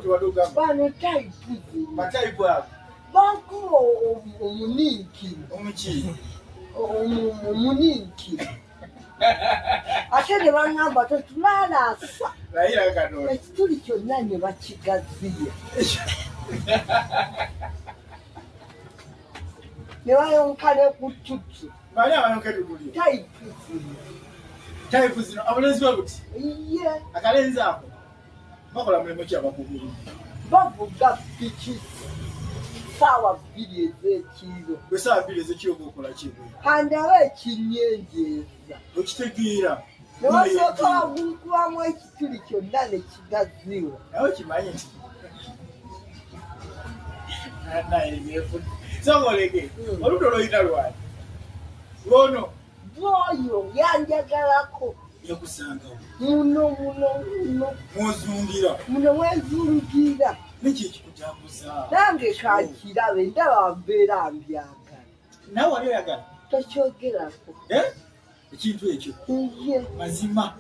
tuwadoga. Bano type. Type hapo. Banko omuniki. Omuki. Omuniki. Ate ne bangamba tetulala asa. Naira kano. Ekituli kyonna ne bakigaziya. Ne bayonkane ku tuttu. Bali abayonke tutuli. Type zino abalenzi babuti. Iye. Akalenzi ako. Bakola mulimo ki abakugulu. Bavuga piki. Sawa bbiri ez'ekiro. Bwe sawa bbiri ez'ekiro bw'okola kibu. Handaba ekinyenjeeza. Okitegeera. Ne basooka bagunkubamu ekituli kyonna ne kigaziwa. Nawe kimanyi nti. Naye neefudde. Sogolege. Oluto lwoyina lwani. Lwono. Bwoyo yanjagalako. Yakusangawo. Muno. Mwozungira. Muno mwezungira. Niki ekikutambuza? Nange kankirabe ndaba mbeera mbyagala. Nawe wali oyagala? Tokyogerako. Ekintu ekyo. Iye. Mazima.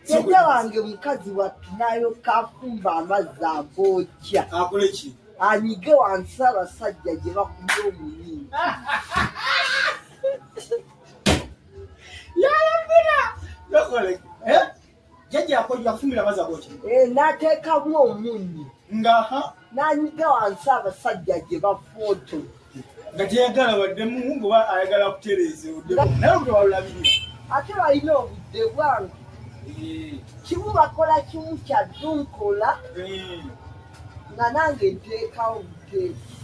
Jjajja wange mukazi wattu n'ayokka afumba amazzi agookya. Akole ki? Anyige wansi abasajja gye bakumye omunyinya. Yalambira! Yokole. Jjajja yafumbira amazzi agookya. N'ateekamu omunnyo. Ngaha. N'anyiga wansi abasajja gye bafooto. Nga teyagala baddemu ngoba ayagala kutereeza oddemu. Naye bwe walulabirira. Ate balina obudde bwange. Kimu bakola kimu kyaddu nkola. Nga nange nteekawo buteesi.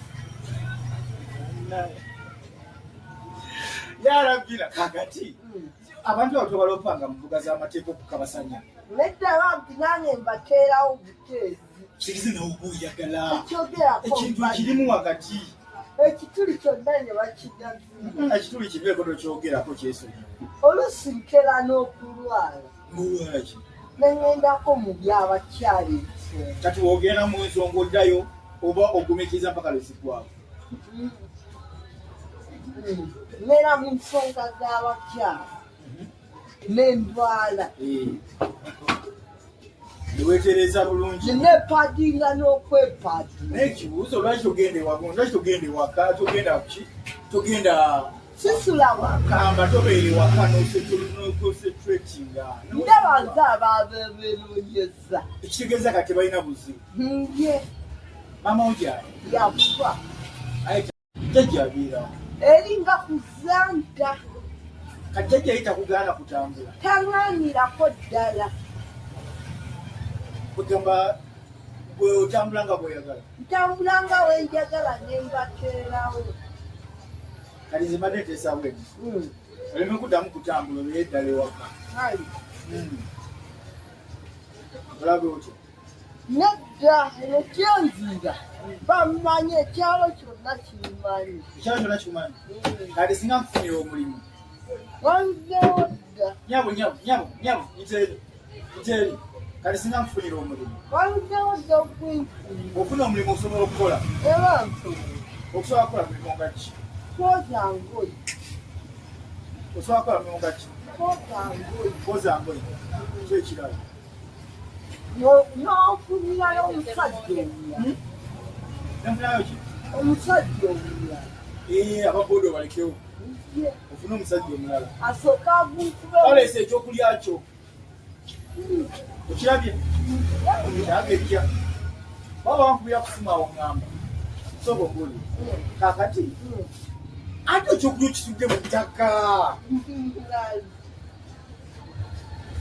Yalambira kakati. Abantu abo tebalopanga mu mbuga z'amateeka okukabasanya. Nedda bampi nange mbateerawo buteesi. Kirize nawe oyagala. Ekyogerako. Ekintu kirimu wakati. Ekituli kyonna ne bakigaziya. Ekituli kibeeko tokyogerako kyesonyiwa. Oluusi ntera n'okulwala. Ng'olwala ki? Ne ŋŋendako mu by'abakyala ebisonga. Kati w'ogenda mu nsonga oddayo oba ogumiikiriza mpaka lweziggwawo. Nera mu nsonga z'abakyala. N'endwala. Neweetereza bulungi. Neepaadinga n'okwepaadinga. Naye ekibuuzo lwaki togenda ewaka? Lwaki togenda ewaka? Togenda ki? Togenda sisula waka. Kamba tobeera ewaka n'osetretinga. Ndaba nze abaabeebeeronyeza. Ekitegeeza kati tebalina buzibu. Ye. Maama ogyali? Yafa. Aye jjajja abeerawo. Eringa ku zanta. Kati jjajja yita kugaana kutambula. Taŋŋaanirako ddala. Kugamba bwe otambula nga bw'oyagala. Ntambula nga wenjagala ne mbateerawo. Kati nze mbadde nteesa bwedi. Oleme kuddamu kutambula obeere ddala ewaka. Ayi. Olabe otyo. Nedda ekyonzira bamanyi ekyalo kyonna kimanyi. Ekyalo kyonna kimanyi. Kati singa nkufunira omulimu. Wanzeewo dda. Nyabo iteeri. Kati singa nkufunira omulimu. Wanzeewo dda okwinfuna. Ofuna omulimu osobola okukola. Era nsobola. Okusobola kukola mulimu nga ki? Kwoza ngoye. Osobola kukola mulimu nga ki? Kwoza ngoye. Kyo ekirala. N'ofunirayo omusajja omulala. N'ofunirayo ki? Omusajja omulala. Ababooda obalekewo. Ofune omusajja omulala. Asooka agunkube. Baleese ekyokulya kyo. Okirabye? Kyagejja. Baba bankubira kusimu awo ngamba. Soba oguli. Kaakati. Ate ekyokulya okisudde mu ttaka.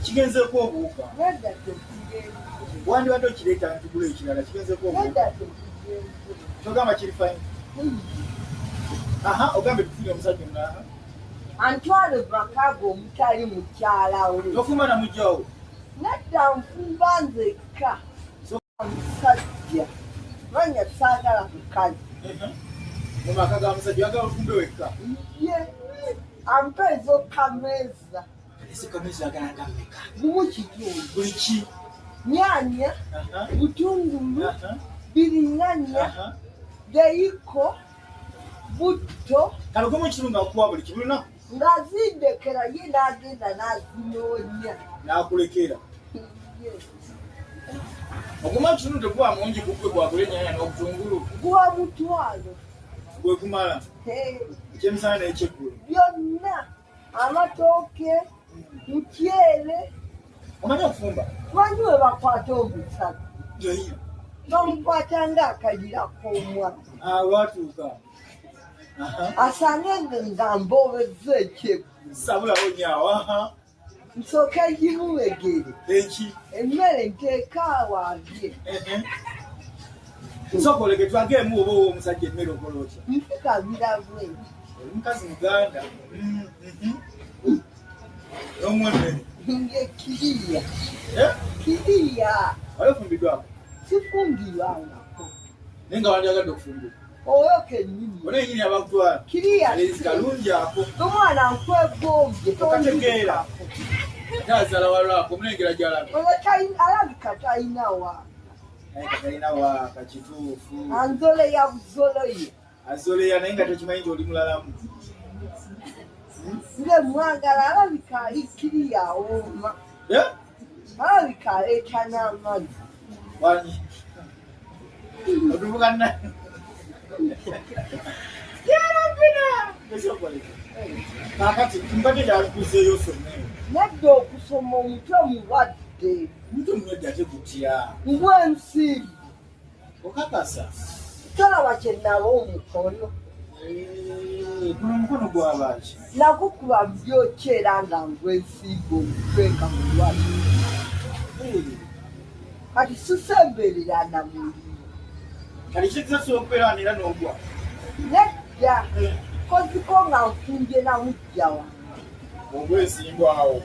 Kigenzeeko obuwuka. Nedda tekigenda. Wandibadde okireeta ntugula ekirala kigenzeeko obuwuka. Nedda tekigenda. Togamba kiri fayini. Ogambe tufunye omusajja omulala. Antwale bakaaga omutali mukyala we. Tofumba na mujjawo. Nedda nfumba nzekka. Omusajja. Manya saagala mukazi. Mu maka ga musajja oyagala ofumbe wekka. Ye. Ampeeza okameeza. Ese kameeza agala nga mmeka? Gumu kitundu. Buli ki? Nyanya. Butungulu. Biringanya. Deiko. Butto. Kale ogumu ekirunga akuwa buli ki buli lunaku? Ng'azindekera ye n'agenda n'azinoonya. N'akulekera. Ye. Oguma kitundu kuba mungi kukwe kwa kulenya na okutungulu. Kuwa mutwalo. Gwe kumala. Ekyemisana n'ekyeggulo. Byonna amatooke, mukyere. Omanyi okufumba? Lwaki we bakwata omusaka? Joyina. Bamukwata ng'akayira k'omwana. Lwatuuka. Asange nga mboobezza ekyeggulo. Sabulawo nyaawo. Nsooke gimuwegere. Enki. Emmere nteeka awaabye. Nsooka oleke twageemu oba omusajja emmere okola otya? Nfugabira bwe. Omukazi Muganda. N'omwemmere. Ng'ekiriya. Kiriya. Wayofumbiddwako? Sifumbirwangako. Naye nga wandyagadde okufumbirwa. Oyo kennyini. Ona yennyini abakutwala. Kiriya. Alezi kalungi ako. Omwana nkwegombye. Tokategeera. Ate azaala walwako omulengera gy'alaga. Alabika talina waaka. Naye katalina waaka kituufu. Anzoleya buzoloye. Azoleya naye nga tokimanyi nti oli mulalamu. Nze mwagala alabika ali kiriya awooma. Alabika aleeta n'amazzi. Wanyi. Otuvuga nna. Kakati mbadde gyalikuzeeyo somero. Nedda okusoma omutwe mulwadde. Omutwe mulwadde ate gutya? Ng'ensimbi. Okakasa. Tolaba kye naba omukono. Guno omukono gw'abaaki? Nagukuba byokyera nga ngw'ensimbi omutwe nga mulwadde. Kati sisemberera na muliro. Kati kikisobola okubeera era n'ogwa. Nedda. Koziko nga nfumbye na mujja wange. Ogwesimbwawo.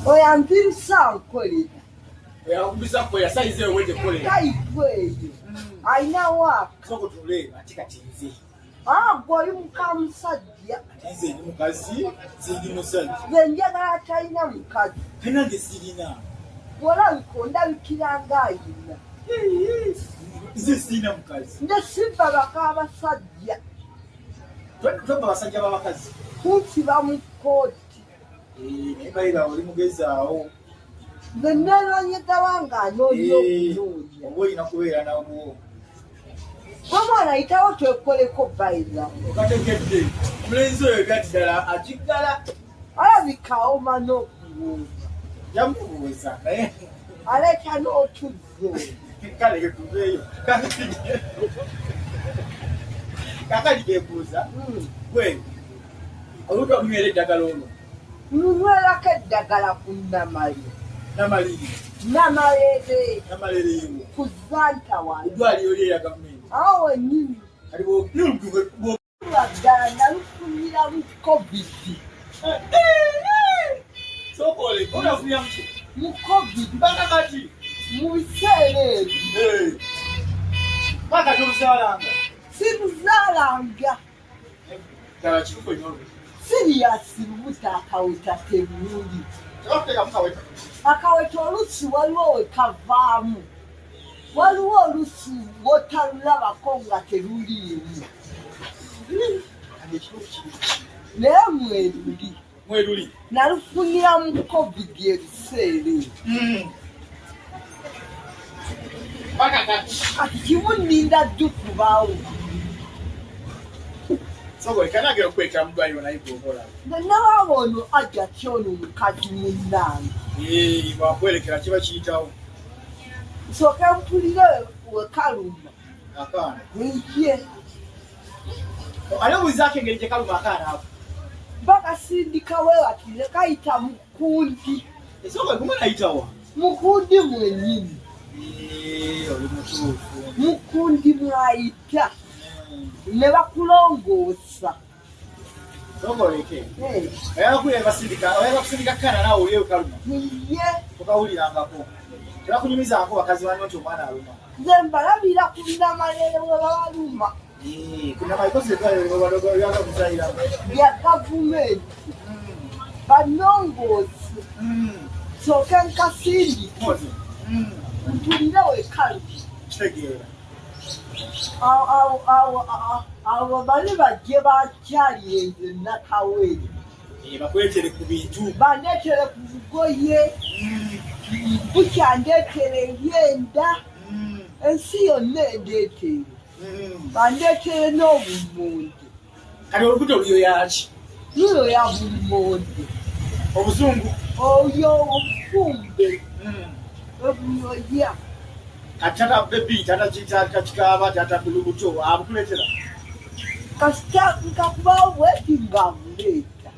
Oyambirisa nkolera. Oyakubisa kukolera sayizi eyo wete kukolera. Tayitwa eyo. Alina waaka. Sooka otunule ate kati nze. Gwe oli muka musajja. Ate nze ndi mukazi, sindi musajja. Nze njagala talina mukazi. Kale nange sirina. Olabika ondabikira ng'ayina. Nze sirina mukazi. Nze simba baka abasajja. Tobba basajja b'abakazi. Kunsiba mu kkooti. Naye bayira oli mugezaawo. Nze neenoonyegaba ng'anoonya okunoonya. Oba olina kubeera nawo. Gwe mwana yitawo twekoleko bayira. Okategedde. Omulenzi oyo byati ddala akiggala. Alabika awoma n'okuwuuza. Yamubuuza naye. Aleeta n'otuzzo. Kale tuveeyo. Kakati keebuuza. Gwe oludde okunywera eddagala olwo. Nnywerako eddagala ku Namaliri. Namaliri. Namalere. Namalere yiwo. Ku Zanta wange. Eddwaliro lye lya gavumenti. Awo wennyini. Kati bw'olutuwe. Ddala nalufunira mu COVID. Sooka oleke olafunira muki? Mu COVID. Mpaka kati. Mu biseera ebyo. Mpaka tobuzaalanga. Sibuzaalanga. Ddala kituufu nnyo. Siriyasi lubuta akaweta tebuli. Tebakuteekamu kaweta. Akaweta oluusi waliwo we kavaamu. Waliwo oluusi wotalulabako nga teruliimu. Naye mweruli. Mweruli. Nalufunira mu COVID ebiseera ebyo. Mpaka kati. Kati kimuninda ddukubaawo. Sooka oleke nagera okukwekera mu ddwaliro naye gw'okola. Nze nabaaba ono ajja kyono mukazi munnange. Bwakwerekera kiba kiyitawo. Nsooke mpulire wekaluma. Akaana. Ye. Ale obuulizaako engeri gye kaluma akaana ako. Bakasindika weewatire kayita mu kundi. Esooka gumu nayitawa. Mu kundi mwennyini. Oli mutuufu. Mu kundi mwayita. Ne bakulongoosa. Sooka oleke. Oyagala kusindika akaana naawe oliyo kaluma. Ye. Tokawulirangako. Tebakunyumizaako bakazi banyo nti omwana aluma. Nze mbalabira ku Namalere we baluma. Kunamalikozi eddwaliro lyaga kuzaaliramu. Lya gavumenti. Banongoosi. Nsooke nkasindike. Mpulire wekaluma. Kitegeera. Abo bali bajje bakyalire nze nakawere. bakwetere ku bintu bandeetere ku bugoye bukyandeetere ebyenda ensi yonna endeetere bandeetere n'obumonde kati olubuto luyo yaki luyo ya bumonde obuzungu oyo obufumbe ebuyoya kati tata bebi tata kikaaba tata bulubuto abukuleetera kasita nkakubawo bweti ngaamuleeta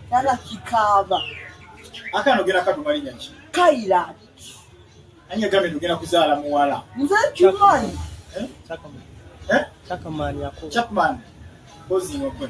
tata kikaaba akano gera katumalinya ki kairati anye game tugenda kuzaala muwala nze kimanyi Chapman yakuba Chapman bozi ngokwe